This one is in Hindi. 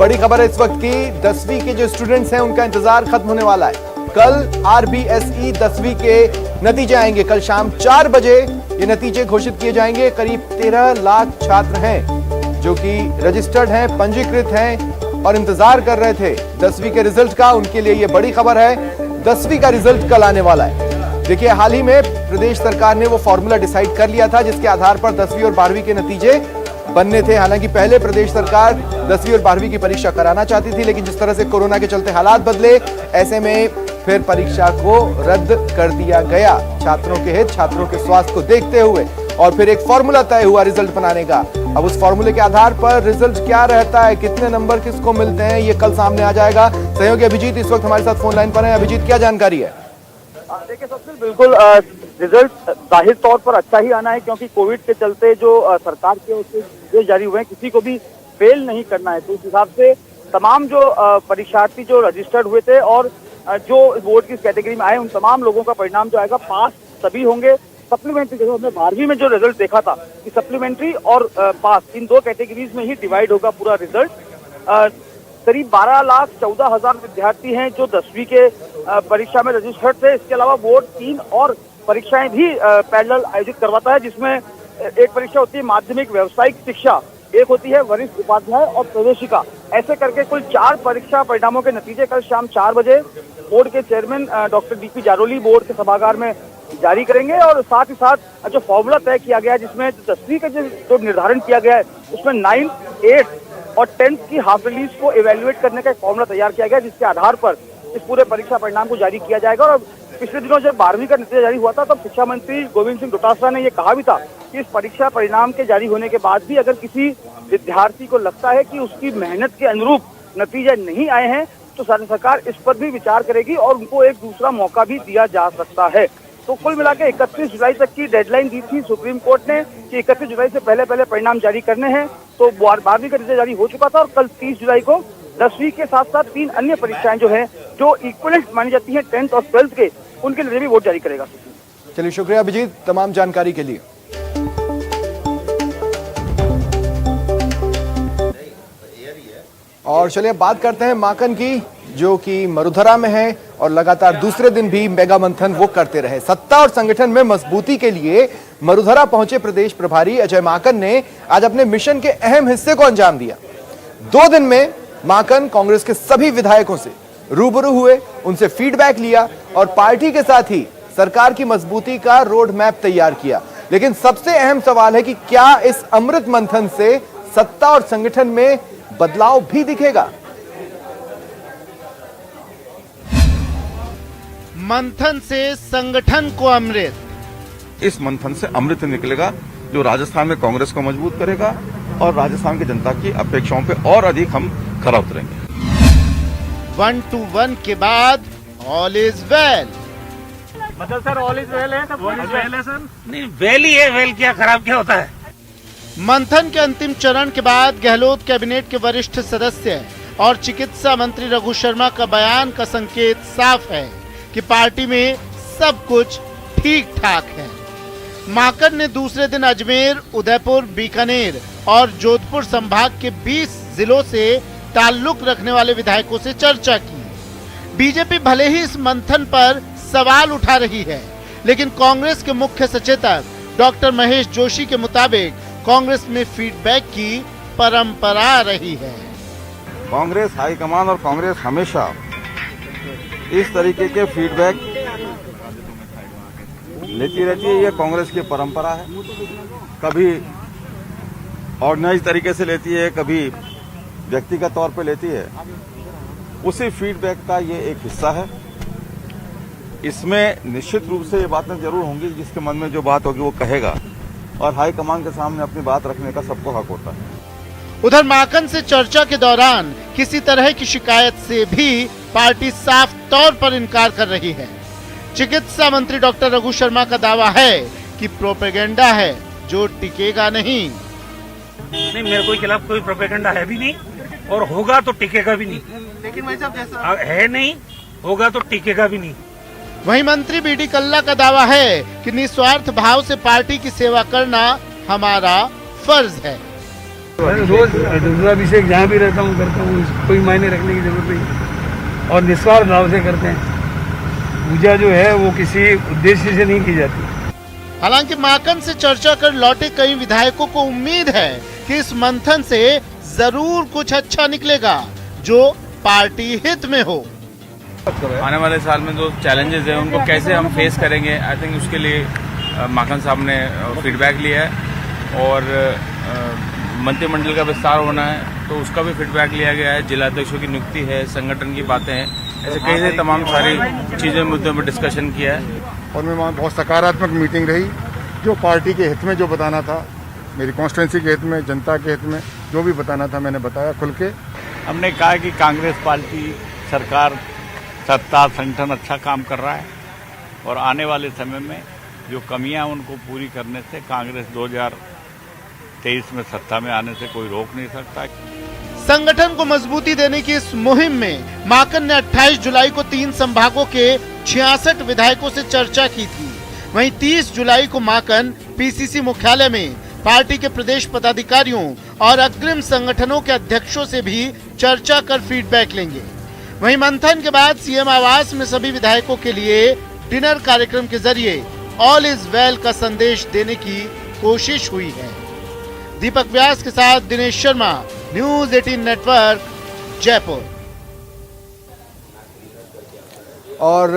बड़ी खबर है इस वक्त की, 10वीं के जो स्टूडेंट्स हैं उनका इंतजार खत्म होने वाला है। कल आरबीएसई 10वीं के नतीजे आएंगे। कल शाम 4 बजे ये नतीजे घोषित किए जाएंगे। करीब 13 लाख छात्र हैं जो कि रजिस्टर्ड हैं, पंजीकृत हैं और इंतजार कर रहे थे 10वीं के रिजल्ट का। उनके लिए ये बड़ी खबर है, 10वीं का रिजल्ट कल आने वाला है। देखिए, हाल ही में प्रदेश सरकार ने वो फॉर्मूला डिसाइड कर लिया था जिसके आधार पर 10वीं और 12वीं के नतीजे बनने थे। हालांकि पहले प्रदेश सरकार 10वीं और 12वीं की परीक्षा कराना चाहती थी, लेकिन जिस तरह से कोरोना के चलते हालात बदले, ऐसे में फिर परीक्षा को रद्द कर दिया गया छात्रों के हित, छात्रों के स्वास्थ्य को देखते हुए। और फिर एक फॉर्मूला तय हुआ रिजल्ट बनाने का। अब उस फॉर्मूले के आधार पर रिजल्ट क्या रहता है, कितने नंबर किसको मिलते हैं, ये कल सामने आ जाएगा। सहयोगी अभिजीत इस वक्त हमारे साथ फोन लाइन पर है। अभिजीत, क्या जानकारी है? देखिए सबसे बिल्कुल रिजल्ट जाहिर तौर पर अच्छा ही आना है, क्योंकि कोविड के चलते जो सरकार के उसके जारी हुए हैं, किसी को भी फेल नहीं करना है। तो उस हिसाब से तमाम जो परीक्षार्थी जो रजिस्टर्ड हुए थे और जो बोर्ड की कैटेगरी में आए, उन तमाम लोगों का परिणाम जो आएगा पास सभी होंगे। सप्लीमेंट्री, जैसे हमने 12वीं में जो रिजल्ट देखा था कि सप्लीमेंट्री और पास इन दो कैटेगरीज में ही डिवाइड होगा पूरा रिजल्ट। करीब 12,14,000 विद्यार्थी हैं जो 10वीं के परीक्षा में रजिस्टर्ड थे। इसके अलावा बोर्ड 3 और परीक्षाएं भी पैरेलल आयोजित करवाता है, जिसमें एक परीक्षा होती है माध्यमिक व्यावसायिक शिक्षा, एक होती है वरिष्ठ उपाध्याय और प्रवेशिका। ऐसे करके कुल 4 परीक्षा परिणामों के नतीजे कल शाम 4 बजे बोर्ड के chairman doctor DP Jaroli board के सभागार में जारी करेंगे। और साथ ही साथ जो फॉर्मूला तय किया गया है, जिसमें 10वीं का जो निर्धारण किया गया है, उसमें 9, 8 और 10th की हाफ रिलीज को इवेल्युएट करने का एक फॉर्मूला तैयार किया गया, जिसके आधार पर इस पूरे परीक्षा परिणाम को जारी किया जाएगा। और पिछले दिनों जब 12वीं का नतीजा जारी हुआ था, तब शिक्षा मंत्री गोविंद सिंह डोटासरा ने यह कहा भी था कि इस परीक्षा परिणाम के जारी होने के बाद भी अगर किसी विद्यार्थी को लगता है कि उसकी मेहनत के अनुरूप नतीजे नहीं आए हैं, तो सरकार इस पर भी विचार करेगी और उनको एक दूसरा मौका भी दिया जा सकता है। तो कुल मिलाकर 31 जुलाई तक की डेडलाइन दी थी सुप्रीम कोर्ट ने कि 31 जुलाई से पहले परिणाम जारी करने हैं। तो 12वीं का नतीजा जारी हो चुका था और कल 30 जुलाई को 10वीं के साथ साथ 3 अन्य परीक्षाएं जो हैं, जो इक्विवेलेंट मानी जाती हैं 10th और 12th के, उनके लिए भी वोट जारी करेगा। चलिए, शुक्रिया अभिजीत तमाम जानकारी के लिए। और चलिए बात करते हैं माकन की, जो कि मरुधरा में है और लगातार दूसरे दिन भी मेगा मंथन वो करते रहे। सत्ता और संगठन में मजबूती के लिए मरुधरा पहुंचे प्रदेश प्रभारी अजय माकन ने आज अपने मिशन के अहम हिस्से को अंजाम दिया। 2 दिन में माकन कांग्रेस के सभी विधायकों से रूबरू हुए, उनसे फीडबैक लिया और पार्टी के साथ ही सरकार की मजबूती का रोड मैप तैयार किया। लेकिन सबसे अहम सवाल है कि क्या इस अमृत मंथन से सत्ता और संगठन में बदलाव भी दिखेगा? मंथन से संगठन को अमृत, इस मंथन से अमृत निकलेगा जो राजस्थान में कांग्रेस को मजबूत करेगा और राजस्थान की जनता की अपेक्षाओं पे और अधिक हम खरा उतरेंगे। 1 to 1 के बाद ऑल इज वेल। मतलब सर ऑल इज वेल है, सब वेल है सर? नहीं, वेल ही है, वेल क्या खराब क्या होता है। मंथन के अंतिम चरण के बाद गहलोत कैबिनेट के वरिष्ठ सदस्य और चिकित्सा मंत्री रघु शर्मा का बयान का संकेत साफ है कि पार्टी में सब कुछ ठीक ठाक है। माकन ने दूसरे दिन अजमेर, उदयपुर, बीकानेर और जोधपुर संभाग के 20 जिलों से ताल्लुक रखने वाले विधायकों से चर्चा की। बीजेपी भले ही इस मंथन पर सवाल उठा रही है, लेकिन कांग्रेस के मुख्य सचेतक डॉक्टर महेश जोशी के मुताबिक कांग्रेस में फीडबैक की परंपरा रही है। कांग्रेस हाईकमान और कांग्रेस हमेशा इस तरीके के फीडबैक लेती रहती है। ये कांग्रेस की परंपरा है। कभी ऑर्गेनाइज तरीके से लेती है, कभी व्यक्तिगत तौर पे लेती है। उसी फीडबैक का ये एक हिस्सा है। इसमें निश्चित रूप से ये बातें जरूर होंगी, जिसके मन में जो बात होगी वो कहेगा और हाईकमान के सामने अपनी बात रखने का सबको हक होता है। उधर माकन से चर्चा के दौरान किसी तरह की शिकायत से भी पार्टी साफ तौर पर इनकार कर रही है। चिकित्सा मंत्री डॉक्टर रघु शर्मा का दावा है कि प्रोपेगेंडा है जो टिकेगा नहीं। नहीं, मेरे कोई खिलाफ कोई प्रोपेगेंडा है भी नहीं और होगा तो टिकेगा भी नहीं। लेकिन भाई साहब जैसा है नहीं, होगा तो टिकेगा भी नहीं। वहीं मंत्री बीडी कल्ला का दावा है कि निस्वार्थ भाव से पार्टी की सेवा करना हमारा फर्ज है। रोज रुद्राभिषेक जहाँ भी रहता हूँ करता हूँ, कोई मायने रखने की जरूरत नहीं और निस्वार्थ भाव से करते हैं। पूजा जो है वो किसी उद्देश्य से नहीं की जाती। हालांकि माकन से चर्चा कर लौटे कई विधायकों को उम्मीद है कि इस मंथन से जरूर कुछ अच्छा निकलेगा जो पार्टी हित में हो। आने वाले साल में जो चैलेंजेस हैं उनको कैसे हम फेस करेंगे, आई थिंक उसके लिए माखन साहब ने फीडबैक लिया है और मंत्रिमंडल का विस्तार होना है तो उसका भी फीडबैक लिया गया है। जिलाध्यक्षों की नियुक्ति है, संगठन की बातें हैं, ऐसे कई सारी तमाम सारी चीजें मुद्दों पर डिस्कशन किया है। और मैं वहाँ बहुत सकारात्मक मीटिंग रही, जो पार्टी के हित में जो बताना था, मेरी कॉन्स्टिट्यूंसी के हित में, जनता के हित में जो भी बताना था मैंने बताया खुल के। हमने कहा कि कांग्रेस पार्टी सरकार सत्ता संगठन अच्छा काम कर रहा है और आने वाले समय में जो कमियां उनको पूरी करने से कांग्रेस 2023 में सत्ता में आने से कोई रोक नहीं सकता। संगठन को मजबूती देने की इस मुहिम में माकन ने 28 जुलाई को 3 संभागों के 66 विधायकों से चर्चा की थी। वहीं 30 जुलाई को माकन पीसीसी मुख्यालय में पार्टी के प्रदेश पदाधिकारियों और अग्रिम संगठनों के अध्यक्षों से भी चर्चा कर फीडबैक लेंगे। वहीं मंथन के बाद सीएम आवास में सभी विधायकों के लिए डिनर कार्यक्रम के जरिए ऑल इज वेल का संदेश देने की कोशिश हुई है। दीपक व्यास के साथ दिनेश शर्मा, न्यूज 18 नेटवर्क, जयपुर। और